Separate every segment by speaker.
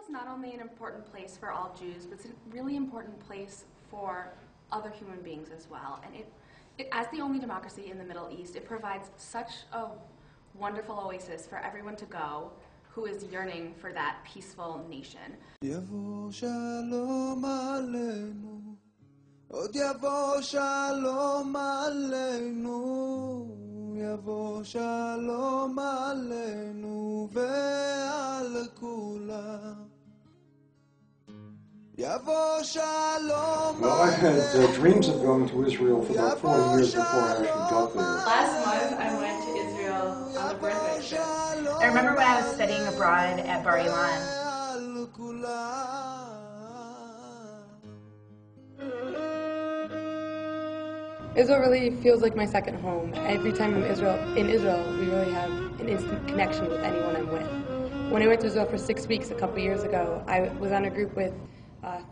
Speaker 1: is not only an important place for all Jews, but it's a really important place for other human beings as well. And as the only democracy in the Middle East, it provides such a wonderful oasis for everyone to go who is yearning for that peaceful nation.
Speaker 2: Yavo shalom aleinu, od yavo shalom aleinu, yavo shalom aleinu ve'al kulam. Yavo shalom.
Speaker 3: Well, I had dreams of going to Israel for about 4 years before I actually got there.
Speaker 4: Last month I went to Israel on the birthday trip. I remember when I was studying abroad at Bar Ilan.
Speaker 5: Israel really feels like my second home. Every time I'm in Israel, we really have an instant connection with anyone I'm with. When I went to Israel for 6 weeks a couple years ago, I was on a group with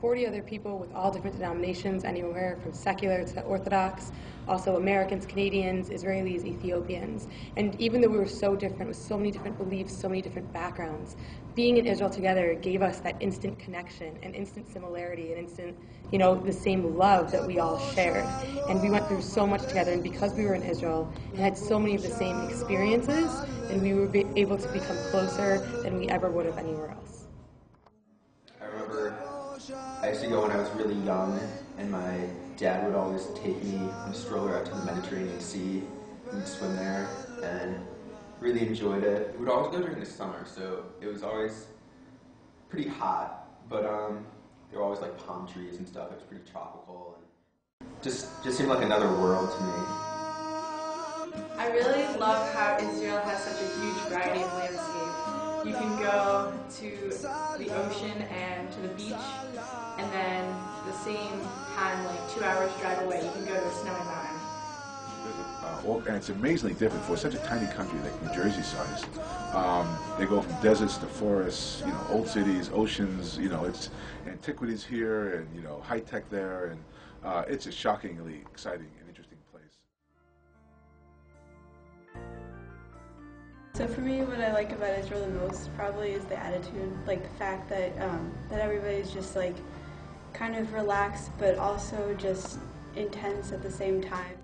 Speaker 5: 40 other people with all different denominations, anywhere from secular to Orthodox, also Americans, Canadians, Israelis, Ethiopians. And even though we were so different, with so many different beliefs, so many different backgrounds, being in Israel together gave us that instant connection, an instant similarity, an instant, the same love that we all shared. And we went through so much together, and because we were in Israel and had so many of the same experiences, then we were able to become closer than we ever would have anywhere else.
Speaker 6: I remember I used to go when I was really young, and my dad would always take me on a stroller out to the Mediterranean Sea and swim there, and really enjoyed it. We would always go during the summer, so it was always pretty hot, but there were always like palm trees and stuff. It was pretty tropical, and just seemed like another world to me.
Speaker 4: I really love how Israel has such a huge variety of landscape. You can go to the ocean and to the beach, and then the same time, like 2 hours drive away, you can go to a snowy mountain.
Speaker 7: And it's amazingly different for such a tiny country like New Jersey size. They go from deserts to forests, old cities, oceans, it's antiquities here and, high tech there, and it's a shockingly exciting and interesting place.
Speaker 8: So for me, what I like about Israel the most probably is the attitude, like the fact that that everybody's just like kind of relaxed, but also just intense at the same time.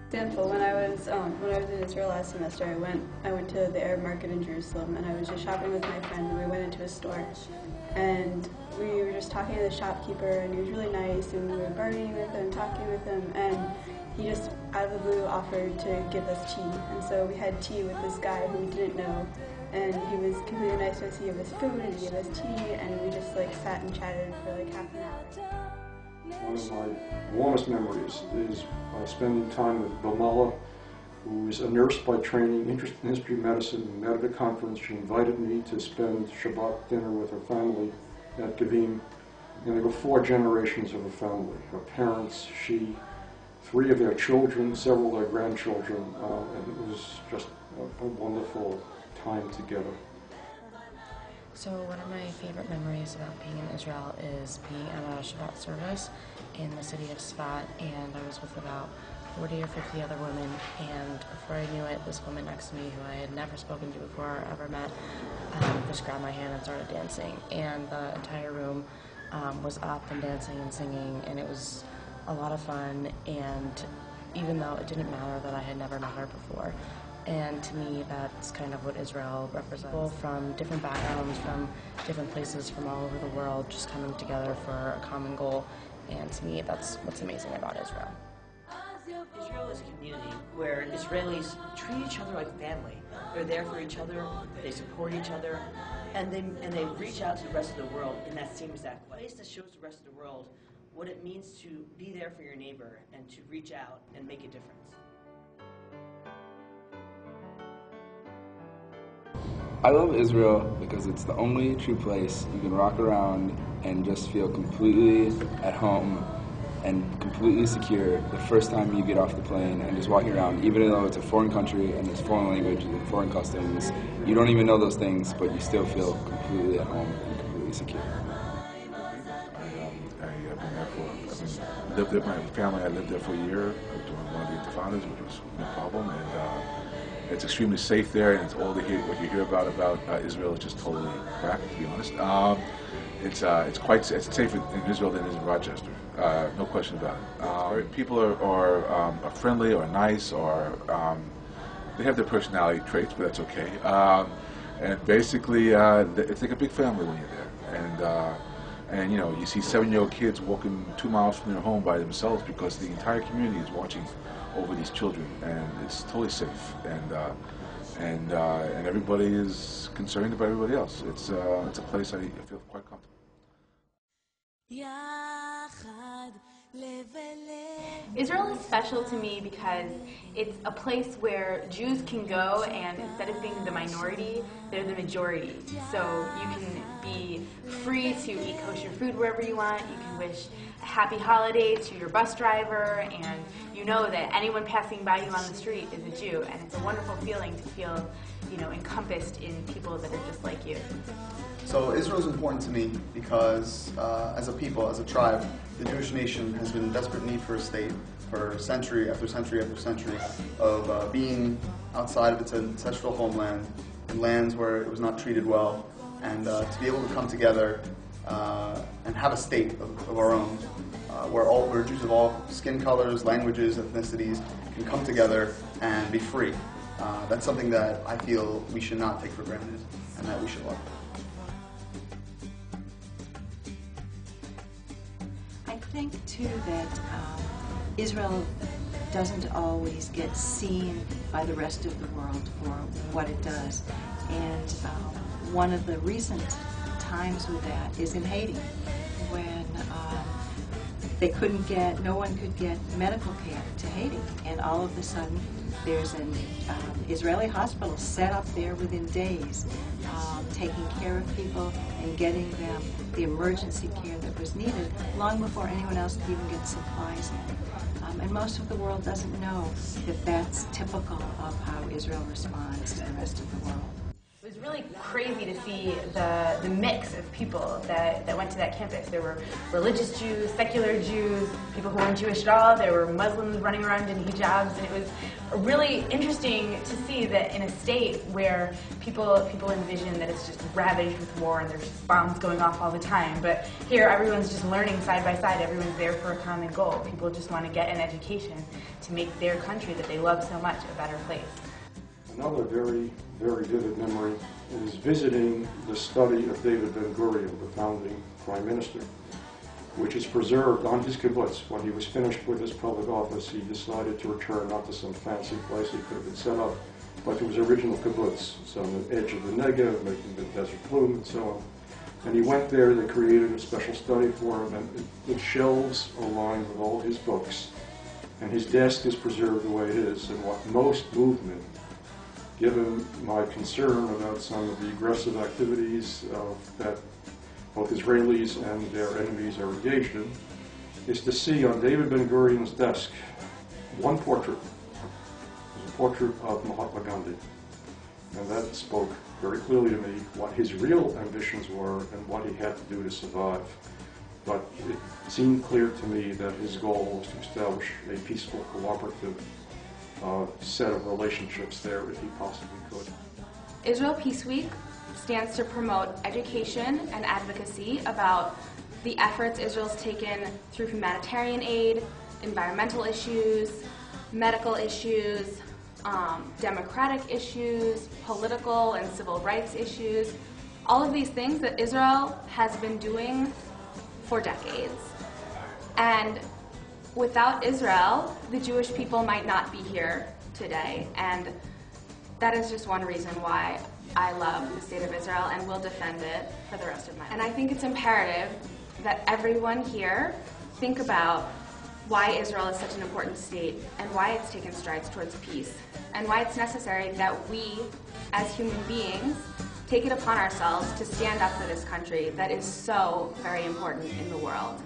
Speaker 8: For example, when I was in Israel last semester, I went to the Arab market in Jerusalem, and I was just shopping with my friend, and we went into a store, and we were just talking to the shopkeeper, and he was really nice, and we were bargaining with him, talking with him, and he just out of the blue offered to give us tea, and so we had tea with this guy who we didn't know, and he was completely nice to us. He gave us food and he gave us tea, and we just like sat and chatted for like half an hour.
Speaker 3: One of my warmest memories is spending time with Bilmela, who is a nurse by training, interested in history medicine. We met at a conference. She invited me to spend Shabbat dinner with her family at Gavim. And there were 4 generations of a family. Her parents, she, 3 of their children, several of their grandchildren, and it was just a wonderful time together.
Speaker 9: So one of my favorite memories about being in Israel is being at a Shabbat service in the city of Sfat, and I was with about 40 or 50 other women, and before I knew it, this woman next to me who I had never spoken to before or ever met just grabbed my hand and started dancing, and the entire room was up and dancing and singing, and it was a lot of fun, and even though it didn't matter that I had never met her before. And to me, that's kind of what Israel represents. People from different backgrounds, from different places, from all over the world, just coming together for a common goal. And to me, that's what's amazing about Israel.
Speaker 10: Israel is a community where Israelis treat each other like family. They're there for each other, they support each other, and they reach out to the rest of the world in that same exact way. This shows the rest of the world what it means to be there for your neighbor and to reach out and make a difference.
Speaker 11: I love Israel because it's the only true place you can rock around and just feel completely at home and completely secure the first time you get off the plane and just walking around, even though it's a foreign country and it's foreign language and foreign customs. You don't even know those things, but you still feel completely at home and completely secure.
Speaker 7: I lived there with my family. I lived there for a year during one of the intifadas, which was no problem. And It's extremely safe there, and it's all what you hear about Israel is just totally crap, to be honest. It's safer in Israel than it is in Rochester, no question about it. People are friendly or nice, or they have their personality traits, but that's okay. And basically, it's like a big family when you're there. And you know, you see 7-year-old kids walking 2 miles from their home by themselves because the entire community is watching over these children, and it's totally safe. And everybody is concerned about everybody else. It's a place I feel quite comfortable.
Speaker 12: Israel is special to me because it's a place where Jews can go, and instead of being the minority, they're the majority. So you can be free to eat kosher food wherever you want. You can wish a happy holiday to your bus driver, and you know that anyone passing by you on the street is a Jew, and it's a wonderful feeling to feel, you know, encompassed in people that are just like you.
Speaker 13: So Israel is important to me because as a people, as a tribe, the Jewish nation has been in desperate need for a state for century after century after century of being outside of its ancestral homeland, in lands where it was not treated well, and to be able to come together and have a state of our own, where Jews of all skin colors, languages, ethnicities can come together and be free. That's something that I feel we should not take for granted, and that we should love.
Speaker 14: I think, too, that Israel doesn't always get seen by the rest of the world for what it does. And one of the recent times with that is in Haiti, when no one could get medical care to Haiti. And all of a sudden, there's an Israeli hospital set up there within days, taking care of people and getting them the emergency care that was needed long before anyone else could even get supplies in. And most of the world doesn't know that that's typical of how Israel responds to the rest of the world.
Speaker 12: It was really crazy to see the mix of people that went to that campus. There were religious Jews, secular Jews, people who weren't Jewish at all. There were Muslims running around in hijabs, and it was really interesting to see that in a state where people envision that it's just ravaged with war and there's just bombs going off all the time. But here, everyone's just learning side by side. Everyone's there for a common goal. People just want to get an education to make their country that they love so much a better place.
Speaker 3: Another very, very vivid memory is visiting the study of David Ben-Gurion, the founding prime minister, which is preserved on his kibbutz. When he was finished with his public office, he decided to return not to some fancy place he could have been set up, but to his original kibbutz. It's on the edge of the Negev, making the desert bloom and so on. And he went there, they created a special study for him, and the shelves are lined with all his books. And his desk is preserved the way it is. And what most moved me, given my concern about some of the aggressive activities that both Israelis and their enemies are engaged in, is to see on David Ben-Gurion's desk one portrait. It was a portrait of Mahatma Gandhi. And that spoke very clearly to me what his real ambitions were and what he had to do to survive. But it seemed clear to me that his goal was to establish a peaceful, cooperative set of relationships there if he possibly could.
Speaker 1: Israel Peace Week stands to promote education and advocacy about the efforts Israel's taken through humanitarian aid, environmental issues, medical issues, democratic issues, political and civil rights issues, all of these things that Israel has been doing for decades. And without Israel, the Jewish people might not be here today, and that is just one reason why I love the state of Israel and will defend it for the rest of my life. And I think it's imperative that everyone here think about why Israel is such an important state and why it's taken strides towards peace, and why it's necessary that we, as human beings, take it upon ourselves to stand up for this country that is so very important in the world.